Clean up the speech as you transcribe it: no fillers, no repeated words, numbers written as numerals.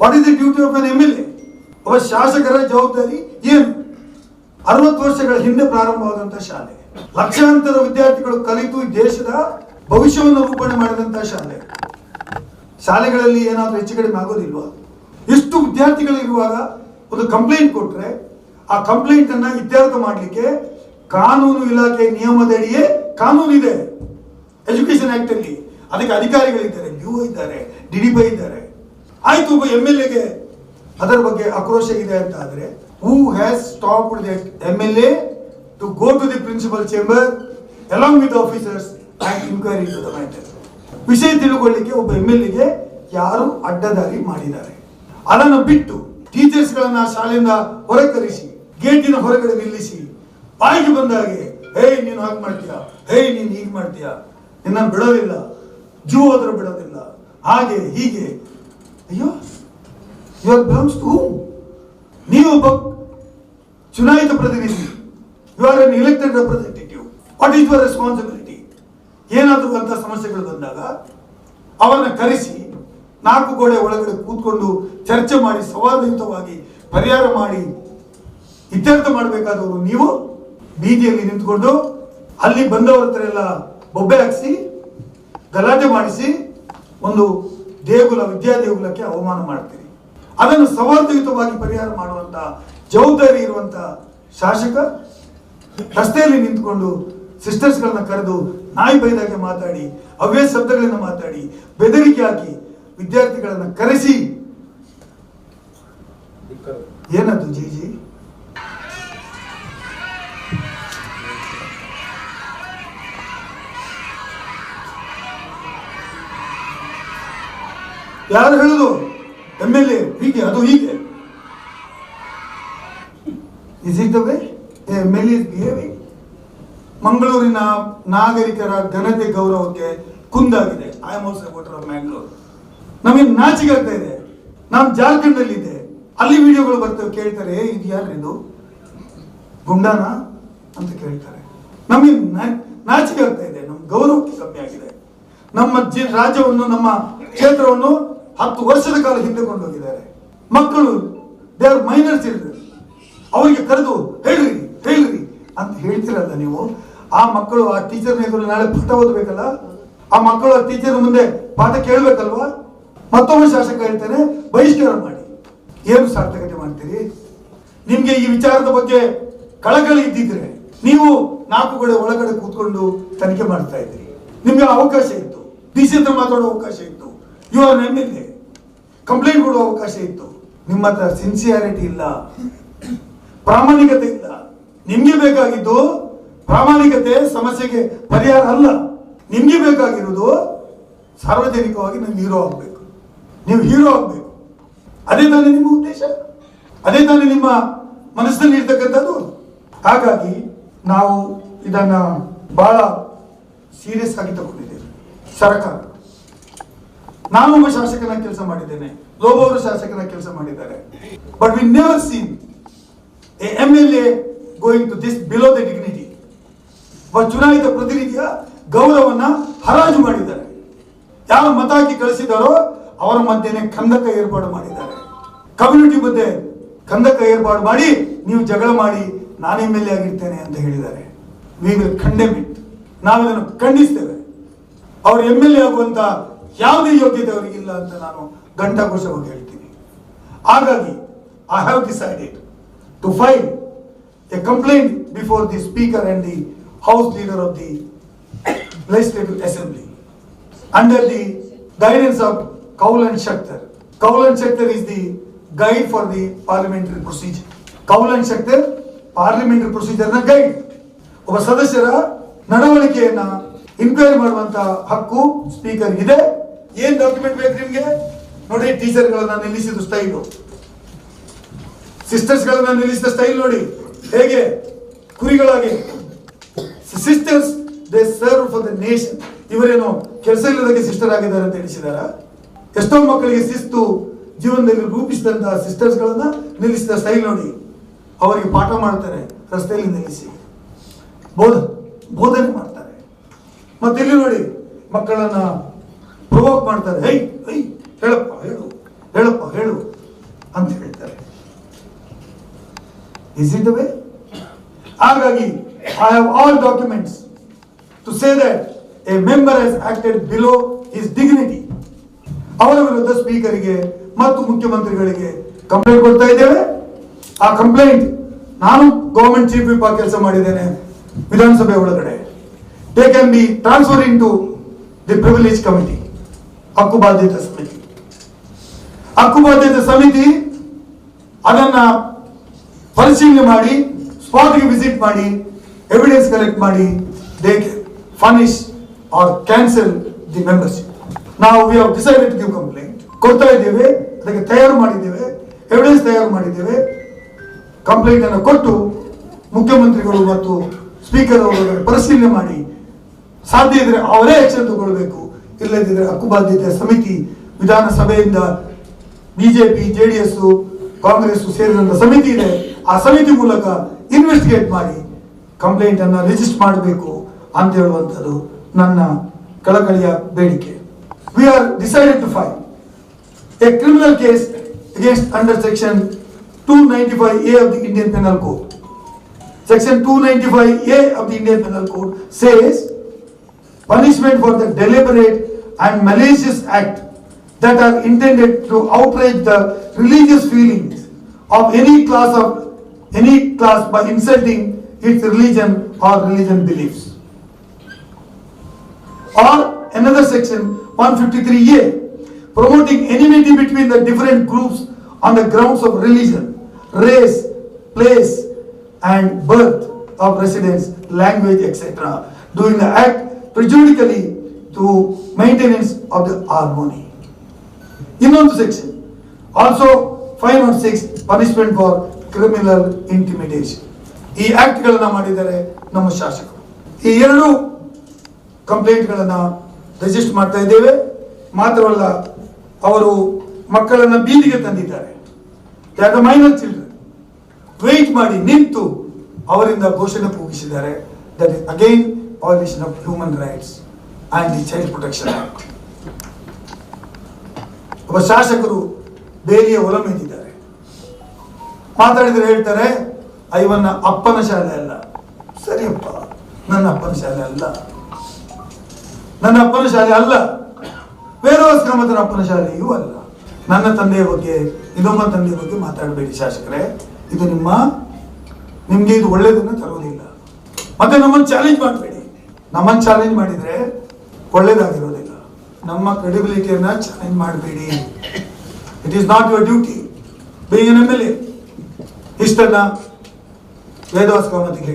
What is the duty of N MLA? ಒಬ್ಬ ಶಾಸಕರ ಜವಾಬ್ದಾರಿ ಏನು? 60 ವರ್ಷಗಳ ಹಿಂದೆ ಪ್ರಾರಂಭವಾದಂತಹ ಶಾಲೆ, ಲಕ್ಷಾಂತರ ವಿದ್ಯಾರ್ಥಿಗಳು ಕಲಿತು ದೇಶದ ಭವಿಷ್ಯವನ್ನು ರೂಪಣೆ ಮಾಡಿದಂತಹ ಶಾಲೆಗಳಲ್ಲಿ ಏನಾದರೂ ಹೆಚ್ಚು ಕಡಿಮೆ ಆಗೋದಿಲ್ವಾ? ಇಷ್ಟು ವಿದ್ಯಾರ್ಥಿಗಳಿರುವಾಗ ಒಂದು ಕಂಪ್ಲೇಂಟ್ ಕೊಟ್ರೆ ಆ ಕಂಪ್ಲೇಂಟ್ ಅನ್ನ ಇತ್ಯರ್ಥ ಮಾಡಲಿಕ್ಕೆ ಕಾನೂನು ಇಲಾಖೆ ನಿಯಮದಡಿಯೇ ಕಾನೂನು ಇದೆ, ಎಜುಕೇಶನ್ ಆಕ್ಟ್ ಅಲ್ಲಿ. ಅದಕ್ಕೆ ಅಧಿಕಾರಿಗಳಿದ್ದಾರೆ, DO ಇದ್ದಾರೆ, DDP ಇದ್ದಾರೆ. ಆಯ್ತು, ಒಬ್ಬ MLA ಅದರ ಬಗ್ಗೆ ಆಕ್ರೋಶ ಇದೆ ಅಂತ ಆದ್ರೆ, who has stopped that MLA to go to the principal chamber along with officers and inquiry to the matter? ವಿಷಯ ತಿಳ್ಕೊಳ್ಳಿಕ್ಕೆ ಒಬ್ಬ MLA ಯಾರು ಅಡ್ಡದಾರಿ ಮಾಡಿದ್ದಾರೆ? ಅದನ್ನು ಬಿಟ್ಟು ಟೀಚರ್ಸ್ ಗಳನ್ನ ಶಾಲೆಯಿಂದ ಹೊರಗೆ ಕರೆಸಿ, ಗೇಟಿನ ಹೊರಗಡೆ ನಿಲ್ಲಿಸಿ, ಬಾಯಿಗೆ ಬಂದಾಗೆ ಹೇ ನೀನು ಹಾಗೆ ಮಾಡ್ತೀಯಾ, ಹೇ ನೀನು ಹೀಗೆ ಮಾಡ್ತೀಯಾ, ನಿನ್ನ ಬಿಡೋದಿಲ್ಲ, ಜೂ ಹೋದ್ರೆ ಬಿಡೋದಿಲ್ಲ, ಹಾಗೆ ಹೀಗೆ. ಅಯ್ಯೋ, you are belongs to whom? ನೀವು ಒಬ್ಬ ಚುನಾಯಿತ ಪ್ರತಿನಿಧಿ, you are an elected representative. What is your responsibility? ಏನಾದರೂ ಅಂತ ಸಮಸ್ಯೆಗಳು ಬಂದಾಗ ಅವರನ್ನ ಕರೆಸಿ 4 ಗೋಡೆ ಒಳಗಡೆ ಕೂತ್ಕೊಂಡು ಚರ್ಚೆ ಮಾಡಿ ಸೌಹಾರ್ದಯುತವಾಗಿ ಪರಿಹಾರ ಮಾಡಿ ಇತ್ಯರ್ಥ ಮಾಡಬೇಕಾದವರು ನೀವು ಬೀದಿಯಲ್ಲಿ ನಿಂತ್ಕೊಂಡು ಅಲ್ಲಿ ಬಂದವರ ಹತ್ರ ಎಲ್ಲ ಬೊಬ್ಬೆ ಹಾಕಿಸಿ ಗಲಾಟೆ ಮಾಡಿಸಿ ಒಂದು ವಿದ್ಯಾದೇಗುಲಕ್ಕೆ ಅವಮಾನ ಮಾಡ್ತೀರಿ. ಅದನ್ನು ಸೌಹಾರ್ದಯುತವಾಗಿ ಪರಿಹಾರ ಮಾಡುವಂತ ಜವಾಬ್ದಾರಿ ಇರುವಂತ ಶಾಸಕ ರಸ್ತೆಯಲ್ಲಿ ನಿಂತ್ಕೊಂಡು ಸಿಸ್ಟರ್ಸ್ಗಳನ್ನ ಕರೆದು ನಾಯಿ ಬೈದಾಗೆ ಮಾತಾಡಿ, ಅವ್ಯ ಶಬ್ದಗಳನ್ನ ಮಾತಾಡಿ, ಬೆದರಿಕೆ ಹಾಕಿ ವಿದ್ಯಾರ್ಥಿಗಳನ್ನ ಕರೆಸಿ, ಏನದು ಜಿ? ಯಾರು ಹೇಳುದು MLA ಹೀಗೆ, ಅದು ಹೀಗೆ? Is it the way MLA is behaving? ಮಂಗಳೂರಿನ ನಾಗರಿಕರ ಘನತೆ ಗೌರವಕ್ಕೆ ಕುಂದಾಗಿದೆ. I am also voter of Mangalore. ನಮಗೆ ನಾಚಿಕೆ ಆಗ್ತಾ ಇದೆ. ನಾನು ಜಾರ್ಖಂಡ್ ಅಲ್ಲಿ ಇದ್ದೆ, ಅಲ್ಲಿ ವಿಡಿಯೋಗಳು ಬರ್ತವೆ. ಕೇಳ್ತಾರೆ, ಇದು ಯಾರು, ಗುಂಡಾನ ಅಂತ ಕೇಳ್ತಾರೆ. ನಮಗೆ ನಾಚಿಕೆ ಆಗ್ತಾ ಇದೆ, ನಮ್ಮ ಗೌರವಕ್ಕೆ ಕಮ್ಮಿ ಆಗಿದೆ. ನಮ್ಮ ರಾಜ್ಯವನ್ನು, ನಮ್ಮ ಕ್ಷೇತ್ರವನ್ನು 10 ವರ್ಷದ ಕಾಲ ಹಿಂದೆ ಕೊಂಡೋಗಿದ್ದಾರೆ. ಮಕ್ಕಳು, ದೇ ಆರ್ ಮೈನರ್ ಚಿಲ್ಡ್ರನ್, ಅವರಿಗೆ ಕರೆದು ಹೇಳ್ರಿ ಅಂತ ಹೇಳ್ತಿರಲ್ಲ ನೀವು. ಆ ಮಕ್ಕಳು ಆ ಟೀಚರ್ನ ಎದುರು ನಾಳೆ ಪಾಠ ಓದಬೇಕಲ್ಲ, ಆ ಮಕ್ಕಳು ಆ ಟೀಚರ್ ಮುಂದೆ ಪಾಠ ಕೇಳಬೇಕಲ್ವಾ? ಮತ್ತೊಬ್ಬ ಶಾಸಕ ಹೇಳ್ತಾನೆ ಬಹಿಷ್ಕಾರ ಮಾಡಿ. ಏನು ಸಾರ್ಥಕತೆ ಮಾಡ್ತೀರಿ? ನಿಮ್ಗೆ ಈ ವಿಚಾರದ ಬಗ್ಗೆ ಕಳಕಳಿ ಇದ್ದಿದ್ರೆ ನೀವು 4 ಗೋಡೆ ಒಳಗಡೆ ಕೂತ್ಕೊಂಡು ತನಿಖೆ ಮಾಡ್ತಾ ಇದ್ರಿ. ನಿಮ್ಗೆ ಅವಕಾಶ ಇತ್ತು, DC ಹತ್ರ ಮಾತಾಡೋ ಅವಕಾಶ ಇತ್ತು, ಯು ಆರ್ MLA, ಕಂಪ್ಲೇಂಟ್ ಕೊಡುವ ಅವಕಾಶ ಇತ್ತು. ನಿಮ್ಮ ಹತ್ರ ಸಿನ್ಸಿಯಾರಿಟಿ ಇಲ್ಲ, ಪ್ರಾಮಾಣಿಕತೆ ಇಲ್ಲ. ನಿಮ್ಗೆ ಬೇಕಾಗಿದ್ದು ಪ್ರಾಮಾಣಿಕತೆ, ಸಮಸ್ಯೆಗೆ ಪರಿಹಾರ ಅಲ್ಲ. ನಿಮ್ಗೆ ಬೇಕಾಗಿರುವುದು ಸಾರ್ವಜನಿಕವಾಗಿ ನೀವು ಹೀರೋ ಆಗ್ಬೇಕು. ಅದೇ ತಾನೇ ನಿಮ್ಮ ಉದ್ದೇಶ, ಅದೇ ತಾನೇ ನಿಮ್ಮ ಮನಸ್ಸಿನಲ್ಲಿ ಇರ್ತಕ್ಕಂಥದ್ದು. ಹಾಗಾಗಿ ನಾವು ಇದನ್ನ ಬಹಳ ಸೀರಿಯಸ್ ಆಗಿ ತಗೊಂಡಿದ್ದೇವೆ. ಸರ್ಕಾರ, ನಾನು ಒಬ್ಬ ಶಾಸಕನ ಕೆಲಸ ಮಾಡಿದ್ದೇನೆ, ಲೋಬೋ ಅವರು ಶಾಸಕನ ಕೆಲಸ ಮಾಡಿದ್ದಾರೆ. But we never seen a MLA going to this below the dignity. ಚುನಾಯಿತ ಪ್ರತಿನಿಧಿಯ ಗೌರವವನ್ನ ಹರಾಜು ಮಾಡಿದ್ದಾರೆ. ಯಾರು ಮತ ಹಾಕಿ ಕಳಿಸಿದಾರೋ ಅವರ ಮಧ್ಯೆ ಕಂದಕ ಏರ್ಪಾಡು ಮಾಡಿದ್ದಾರೆ. ಕಮ್ಯುನಿಟಿ ಮಧ್ಯೆ ಕಂದಕ ಏರ್ಪಾಡು ಮಾಡಿ ನೀವು ಜಗಳ ಮಾಡಿ ನಾನು MLA ಆಗಿರ್ತೇನೆ ಅಂತ ಹೇಳಿದ್ದಾರೆ. We will condemn it. ನಾವು ಇದನ್ನು ಖಂಡಿಸ್ತೇವೆ. ಅವರು MLA ಆಗುವಂತ ಯಾವುದೇ ಯೋಗ್ಯತೆ ಅವರಿಗಿಲ್ಲ ಅಂತ ನಾನು ಘಂಟಾಘೋಷವಾಗಿ ಹೇಳ್ತೀನಿ. ಹಾಗಾಗಿ I have decided to file a complaint before the speaker and the house leader of the legislative assembly under the guidance of Kaul and Shakhtar. Kaul and Shakhtar is the guide for the parliamentary procedure. Kaul and Shakhtar parliamentary procedure na guide. ಒಬ್ಬ ಸದಸ್ಯರ ನಡವಳಿಕೆಯನ್ನ inquiry ಮಾಡುವಂತ ಹಕ್ಕು speaker ಇದೆ. ಏನ್ document ಬೇಕು ನಿಮ್ಗೆ? ನೋಡಿ, teacher ಗಳನ್ನ ನಿಲ್ಲಿಸಿದ ಸ್ಟೈಲು, ಸಿಸ್ಟರ್ಸ್ ಗಳನ್ನ ನಿಲ್ಲಿಸಿದ ಸ್ಟೈಲ್ ನೋಡಿ ಹೇಗೆ ಕುರಿಗಳಾಗಿ. Sisters they serve for the nation. ಇವರೇನು ಕೆಲಸ ಇಲ್ಲದಕ್ಕೆ ಸಿಸ್ಟರ್ ಆಗಿದ್ದಾರೆ ಅಂತ ತಿಳಿಸಿದಾರ? ಎಷ್ಟೋ ಮಕ್ಕಳಿಗೆ ಶಿಸ್ತು ಜೀವನದಲ್ಲಿ ರೂಪಿಸಿದಂತಹ ಸಿಸ್ಟರ್ಸ್ ಗಳನ್ನ ನಿಲ್ಲಿಸಿದ ಸ್ಟೈಲ್ ನೋಡಿ. ಅವರಿಗೆ ಪಾಠ ಮಾಡ್ತಾರೆ, ರಸ್ತೆಯಲ್ಲಿ ನಿಲ್ಲಿಸಿ ಬೋಧನೆ ಮಾಡ್ತಾರೆ. ಮತ್ತೆ ಇಲ್ಲಿ ನೋಡಿ, ಮಕ್ಕಳನ್ನ ಪ್ರವೋಕ್ ಮಾಡ್ತಾರೆ. ಹೇಳಪ್ಪ ಹೇಳು ಅಂತ ಹೇಳ್ತಾರೆ. Is it the way? ಹಾಗಾಗಿ I have all documents to say that a member has acted below his dignity. ಅವರ ವಿರುದ್ಧ ಸ್ಪೀಕರಿಗೆ ಮತ್ತು ಮುಖ್ಯಮಂತ್ರಿಗಳಿಗೆ ಕಂಪ್ಲೇಂಟ್ ಕೊಡ್ತಾ ಇದ್ದೇವೆ. ಆ ಕಂಪ್ಲೇಂಟ್ ನಾನು ಗವರ್ಮೆಂಟ್ ಚೀಫ್ ವಿಪ್ ಕೆಲಸ ಮಾಡಿದ್ದೇನೆ ವಿಧಾನಸಭೆ ಒಳಗಡೆ. They can be transfer into the privilege committee, ಹಕ್ಕುಬಾಧ್ಯತೆ ಸಮಿತಿ. ಹಕ್ಕುಬಾಧ್ಯತೆ ಸಮಿತಿ ಅದನ್ನ ಪರಿಶೀಲನೆ ಮಾಡಿ, ಸ್ಪಾಟ್ಗೆ ವಿಸಿಟ್ ಮಾಡಿ, ಎವಿಡೆನ್ಸ್ ಕಲೆಕ್ಟ್ ಮಾಡಿ, they punish or cancel the membership. ನಾವು we have decided to give complaint ಕೊಡ್ತಾ ಇದ್ದೇವೆ, ಅದಕ್ಕೆ ತಯಾರು ಮಾಡಿದ್ದೇವೆ, ಎವಿಡೆನ್ಸ್ ತಯಾರು ಮಾಡಿದ್ದೇವೆ. ಕಂಪ್ಲೇಂಟ್ ಅನ್ನು ಕೊಟ್ಟು ಮುಖ್ಯಮಂತ್ರಿಗಳು ಮತ್ತು ಸ್ಪೀಕರ್ ಅವರು ಪರಿಶೀಲನೆ ಮಾಡಿ ಸಾಧ್ಯ ಇದ್ರೆ ಅವರೇ ಆಕ್ಷನ್ ತಗೊಳ್ಬೇಕು. ಇಲ್ಲದಿದ್ದರೆ ಹಕ್ಕುಬಾಧ್ಯತೆ ಸಮಿತಿ ವಿಧಾನಸಭೆಯಿಂದ ಬಿಜೆಪಿ, ಜೆಡಿಎಸ್, ಕಾಂಗ್ರೆಸ್ ಸೇರಿದಂತ ಸಮಿತಿ ಇದೆ, ಆ ಸಮಿತಿ ಮೂಲಕ ಇನ್ವೆಸ್ಟಿಗೇಟ್ ಮಾಡಿ ಕಂಪ್ಲೇಂಟ್ ಅನ್ನ ರಿಜಿಸ್ಟರ್ ಮಾಡಬೇಕು ಅಂತ ಹೇಳುವಂಥದ್ದು ನನ್ನ ಕಳಕಳಿಯ ಬೇಡಿಕೆ. We are decided to file a criminal case against under section 295A of the Indian Penal Code. Section 295A of the Indian Penal Code says punishment for the deliberate and malicious act that are intended to outrage the religious feelings of any class by insulting its religion or religion beliefs. Or another section 153A, promoting enmity between the different groups on the grounds of religion, race, place and birth of residence, language, etc., doing the act prejudicially to maintenance of the harmony. Innondu section also 506, punishment for criminal intimidation. ಈ act ಗಳನ್ನ ಮಾಡಿದ್ದಾರೆ ನಮ್ಮ ಶಾಸಕರು. ಈ ಎರಡು complaint ಗಳನ್ನ register ಮಾಡ್ತಾ ಇದ್ದೇವೆ. ಮಾತ್ರವಲ್ಲ, ಅವರು ಮಕ್ಕಳನ್ನ ಬೀದಿಗೆ ತಂದಿದ್ದಾರೆ. ಮೈನರ್ ಚಿಲ್ಡ್ರನ್ ವೇಟ್ ಮಾಡಿ ನಿಂತು ಅವರಿಂದ ಘೋಷಣೆ ಕೂಗಿಸಿದ್ದಾರೆ. That is again violation of human rights and the child protection act. ಒಬ್ಬ ಶಾಸಕರು ಬೇಲಿಯ ಒಲಮೆಂದಿದ್ದಾರೆ. ಮಾತಾಡಿದ್ರೆ ಹೇಳ್ತಾರೆ ಇವನ್ನ ಅಪ್ಪನ ಶಾಲೆ ಅಲ್ಲ. ಸರಿಯಪ್ಪ, ನನ್ನ ಅಪ್ಪನ ಶಾಲೆ ಅಲ್ಲ, ನನ್ನ ಅಪ್ಪನ ಶಾಲೆ ಅಲ್ಲ, ವೇದವಾಸ್ ಕಾಮತರ ಅಪ್ಪನ ಶಾಲೆಯೂ ಅಲ್ಲ. ನನ್ನ ತಂದೆಯ ಬಗ್ಗೆ, ಇನ್ನೊಬ್ಬ ತಂದೆಯ ಬಗ್ಗೆ ಮಾತಾಡಬೇಡಿ ಶಾಸಕರೇ. ಇದು ನಿಮ್ಗೆ ಇದು ಒಳ್ಳೇದನ್ನ ತರುವುದಿಲ್ಲ. ಮತ್ತೆ ನಮ್ಮನ್ನು ಚಾಲೆಂಜ್ ಮಾಡಬೇಡಿ. ನಮ್ಮನ್ನು ಚಾಲೆಂಜ್ ಮಾಡಿದ್ರೆ ಒಳ್ಳೇದಾಗಿರೋದಿಲ್ಲ. ನಮ್ಮ ಕ್ರೆಡಿಬಿಲಿಟಿಯನ್ನ ಚಾಲೆಂಜ್ ಮಾಡಬೇಡಿ. It is not your duty being an MLA. ಇಷ್ಟನ್ನ ವೇದವಾಸ್ ಕಾಮತಿಗೆ